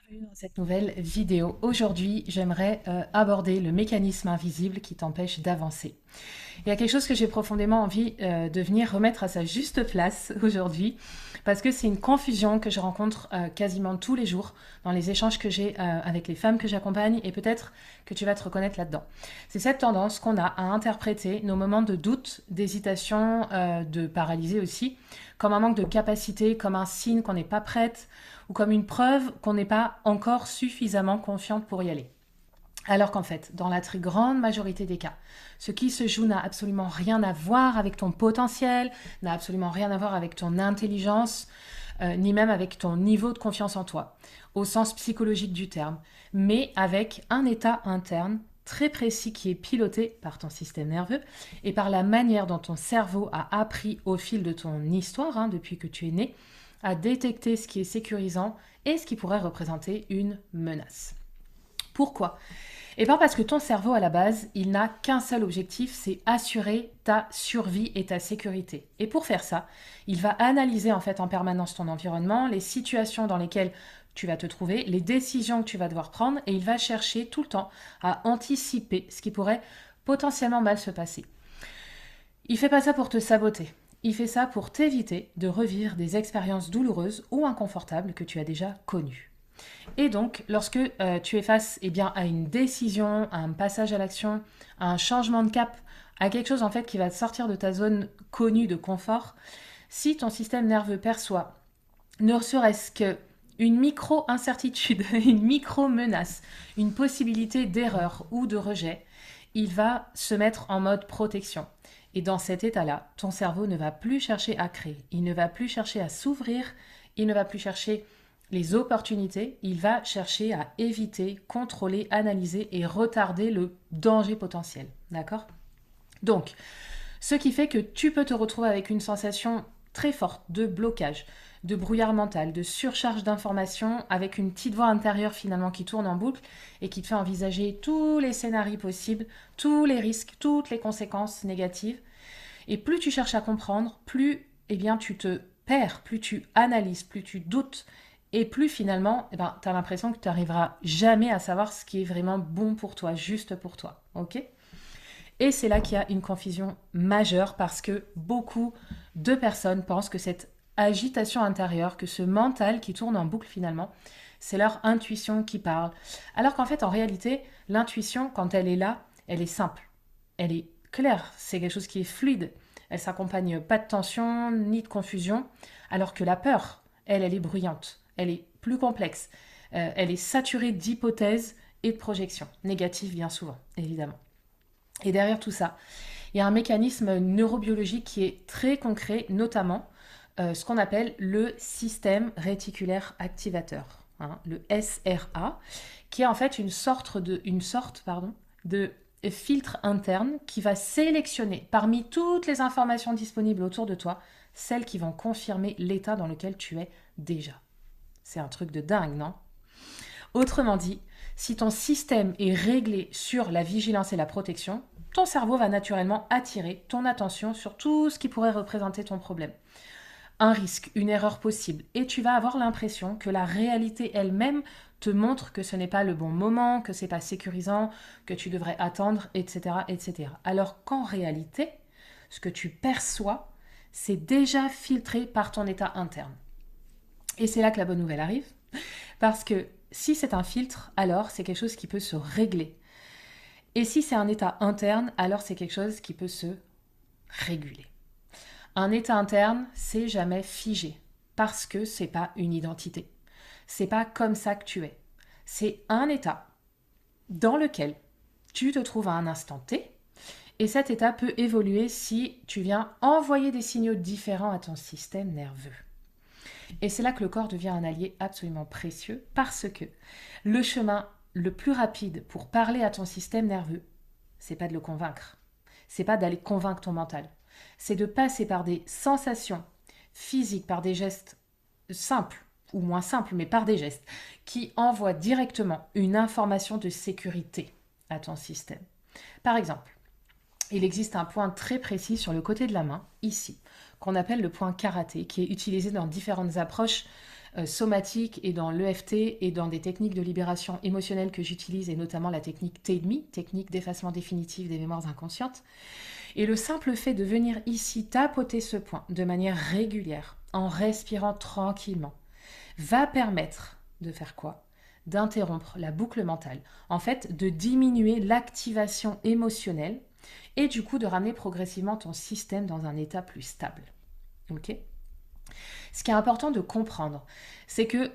Bienvenue dans cette nouvelle vidéo. Aujourd'hui, j'aimerais aborder le mécanisme invisible qui t'empêche d'avancer. Il y a quelque chose que j'ai profondément envie de venir remettre à sa juste place aujourd'hui, parce que c'est une confusion que je rencontre quasiment tous les jours dans les échanges que j'ai avec les femmes que j'accompagne, et peut-être que tu vas te reconnaître là-dedans. C'est cette tendance qu'on a à interpréter nos moments de doute, d'hésitation, de paralysie aussi, comme un manque de capacité, comme un signe qu'on n'est pas prête, ou comme une preuve qu'on n'est pas encore suffisamment confiante pour y aller. Alors qu'en fait, dans la très grande majorité des cas, ce qui se joue n'a absolument rien à voir avec ton potentiel, n'a absolument rien à voir avec ton intelligence, ni même avec ton niveau de confiance en toi, au sens psychologique du terme, mais avec un état interne très précis qui est piloté par ton système nerveux et par la manière dont ton cerveau a appris au fil de ton histoire, depuis que tu es né, à détecter ce qui est sécurisant et ce qui pourrait représenter une menace. Pourquoi? Et bien parce que ton cerveau, à la base, il n'a qu'un seul objectif, c'est assurer ta survie et ta sécurité. Et pour faire ça, il va analyser en fait en permanence ton environnement, les situations dans lesquelles tu vas te trouver, les décisions que tu vas devoir prendre, et il va chercher tout le temps à anticiper ce qui pourrait potentiellement mal se passer. Il fait pas ça pour te saboter. Il fait ça pour t'éviter de revivre des expériences douloureuses ou inconfortables que tu as déjà connues. Et donc, lorsque tu es face à une décision, à un passage à l'action, à un changement de cap, à quelque chose en fait qui va te sortir de ta zone connue de confort, si ton système nerveux perçoit ne serait-ce qu'une micro-incertitude, une micro-menace, une possibilité d'erreur ou de rejet, il va se mettre en mode protection. Et dans cet état-là, ton cerveau ne va plus chercher à créer, il ne va plus chercher à s'ouvrir, il ne va plus chercher les opportunités, il va chercher à éviter, contrôler, analyser et retarder le danger potentiel. D'accord? Donc, ce qui fait que tu peux te retrouver avec une sensation très forte de blocage, de brouillard mental, de surcharge d'informations, avec une petite voix intérieure finalement qui tourne en boucle et qui te fait envisager tous les scénarios possibles, tous les risques, toutes les conséquences négatives. Et plus tu cherches à comprendre, plus tu te perds, plus tu analyses, plus tu doutes, et plus finalement, tu as l'impression que tu n'arriveras jamais à savoir ce qui est vraiment bon pour toi, juste pour toi. Ok? Et c'est là qu'il y a une confusion majeure parce que beaucoup de personnes pensent que cette agitation intérieure, que ce mental qui tourne en boucle finalement, c'est leur intuition qui parle. Alors qu'en fait, en réalité, l'intuition, quand elle est là, elle est simple. Elle est claire. C'est quelque chose qui est fluide. Elle s'accompagne pas de tension ni de confusion. Alors que la peur, elle est bruyante. Elle est plus complexe. Elle est saturée d'hypothèses et de projections. Négatives bien souvent, évidemment. Et derrière tout ça, il y a un mécanisme neurobiologique qui est très concret, notamment ce qu'on appelle le système réticulaire activateur, le SRA, qui est en fait une sorte de filtre interne qui va sélectionner parmi toutes les informations disponibles autour de toi celles qui vont confirmer l'état dans lequel tu es déjà. C'est un truc de dingue, non? Autrement dit, si ton système est réglé sur la vigilance et la protection, ton cerveau va naturellement attirer ton attention sur tout ce qui pourrait représenter ton problème. Un risque, une erreur possible, et tu vas avoir l'impression que la réalité elle-même te montre que ce n'est pas le bon moment, que c'est pas sécurisant, que tu devrais attendre, etc., etc. Alors qu'en réalité, ce que tu perçois, c'est déjà filtré par ton état interne. Et c'est là que la bonne nouvelle arrive, parce que si c'est un filtre, alors c'est quelque chose qui peut se régler. Et si c'est un état interne, alors c'est quelque chose qui peut se réguler. Un état interne, c'est jamais figé, parce que c'est pas une identité. C'est pas comme ça que tu es. C'est un état dans lequel tu te trouves à un instant T, et cet état peut évoluer si tu viens envoyer des signaux différents à ton système nerveux. Et c'est là que le corps devient un allié absolument précieux parce que le chemin le plus rapide pour parler à ton système nerveux, c'est pas de le convaincre. C'est pas d'aller convaincre ton mental. C'est de passer par des sensations physiques, par des gestes simples ou moins simples, mais par des gestes qui envoient directement une information de sécurité à ton système. Par exemple, il existe un point très précis sur le côté de la main, ici, qu'on appelle le point karaté, qui est utilisé dans différentes approches somatique et dans l'EFT et dans des techniques de libération émotionnelle que j'utilise, et notamment la technique TEDMI, technique d'effacement définitif des mémoires inconscientes. Et le simple fait de venir ici tapoter ce point de manière régulière, en respirant tranquillement, va permettre de faire quoi? D'interrompre la boucle mentale, en fait de diminuer l'activation émotionnelle et du coup de ramener progressivement ton système dans un état plus stable. Ok? Ce qui est important de comprendre, c'est que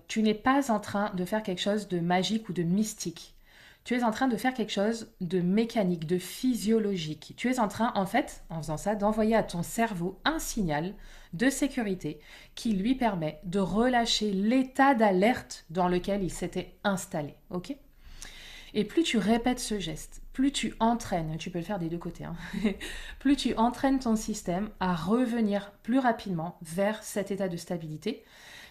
tu n'es pas en train de faire quelque chose de magique ou de mystique. Tu es en train de faire quelque chose de mécanique, de physiologique. Tu es en train, en fait, en faisant ça, d'envoyer à ton cerveau un signal de sécurité qui lui permet de relâcher l'état d'alerte dans lequel il s'était installé. Ok? Et plus tu répètes ce geste, plus tu entraînes, tu peux le faire des deux côtés, hein, plus tu entraînes ton système à revenir plus rapidement vers cet état de stabilité,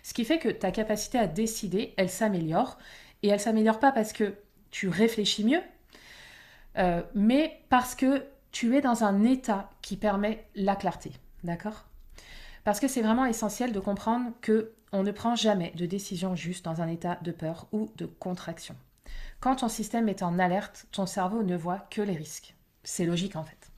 ce qui fait que ta capacité à décider, elle s'améliore. Et elle s'améliore pas parce que tu réfléchis mieux, mais parce que tu es dans un état qui permet la clarté, d'accord? Parce que c'est vraiment essentiel de comprendre que on ne prend jamais de décision juste dans un état de peur ou de contraction. Quand ton système est en alerte, ton cerveau ne voit que les risques. C'est logique en fait.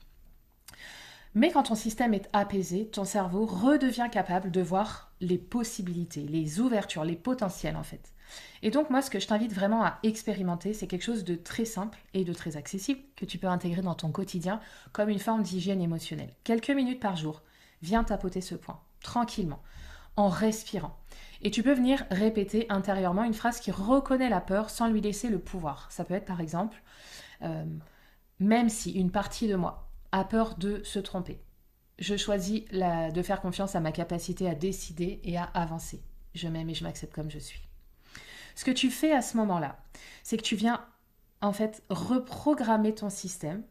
Mais quand ton système est apaisé, ton cerveau redevient capable de voir les possibilités, les ouvertures, les potentiels en fait. Et donc moi, ce que je t'invite vraiment à expérimenter, c'est quelque chose de très simple et de très accessible que tu peux intégrer dans ton quotidien comme une forme d'hygiène émotionnelle. Quelques minutes par jour, viens tapoter ce point, tranquillement, en respirant. Et tu peux venir répéter intérieurement une phrase qui reconnaît la peur sans lui laisser le pouvoir. Ça peut être par exemple, même si une partie de moi a peur de se tromper, je choisis de faire confiance à ma capacité à décider et à avancer. Je m'aime et je m'accepte comme je suis. Ce que tu fais à ce moment-là, c'est que tu viens en fait reprogrammer ton système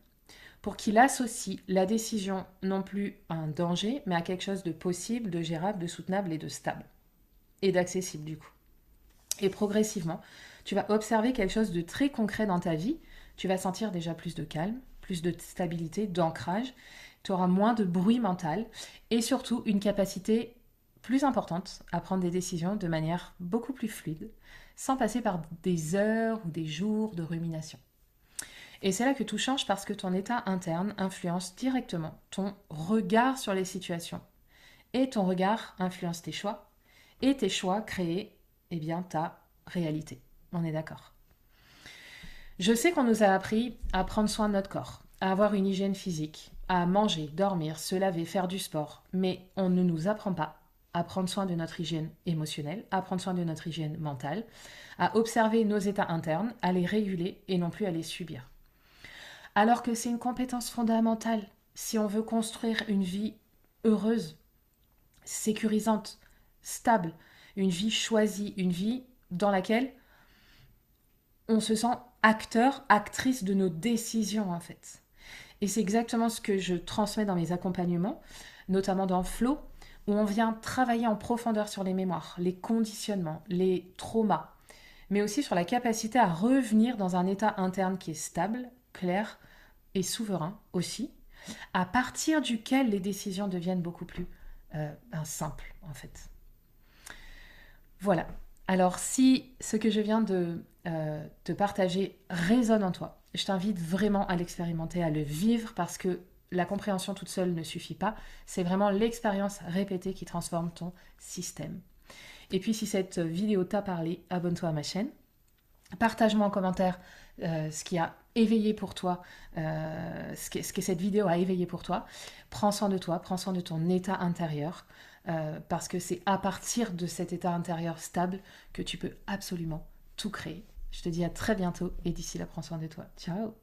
pour qu'il associe la décision non plus à un danger, mais à quelque chose de possible, de gérable, de soutenable et de stable. Et d'accessible du coup. Et progressivement, tu vas observer quelque chose de très concret dans ta vie. Tu vas sentir déjà plus de calme, plus de stabilité, d'ancrage. Tu auras moins de bruit mental et surtout une capacité plus importante à prendre des décisions de manière beaucoup plus fluide, sans passer par des heures ou des jours de rumination. Et c'est là que tout change parce que ton état interne influence directement ton regard sur les situations. Et ton regard influence tes choix. Et tes choix créent ta réalité. On est d'accord. Je sais qu'on nous a appris à prendre soin de notre corps, à avoir une hygiène physique, à manger, dormir, se laver, faire du sport. Mais on ne nous apprend pas à prendre soin de notre hygiène émotionnelle, à prendre soin de notre hygiène mentale, à observer nos états internes, à les réguler et non plus à les subir. Alors que c'est une compétence fondamentale si on veut construire une vie heureuse, sécurisante, stable, une vie choisie, une vie dans laquelle on se sent acteur, actrice de nos décisions en fait. Et c'est exactement ce que je transmets dans mes accompagnements, notamment dans Flow, où on vient travailler en profondeur sur les mémoires, les conditionnements, les traumas, mais aussi sur la capacité à revenir dans un état interne qui est stable, clair et souverain aussi, à partir duquel les décisions deviennent beaucoup plus simples en fait. Voilà. Alors si ce que je viens de te partager résonne en toi, je t'invite vraiment à l'expérimenter, à le vivre parce que la compréhension toute seule ne suffit pas. C'est vraiment l'expérience répétée qui transforme ton système. Et puis si cette vidéo t'a parlé, abonne-toi à ma chaîne. Partage-moi en commentaire ce qui a éveillé pour toi, ce que cette vidéo a éveillé pour toi. Prends soin de toi, prends soin de ton état intérieur, parce que c'est à partir de cet état intérieur stable que tu peux absolument tout créer. Je te dis à très bientôt et d'ici là, prends soin de toi. Ciao!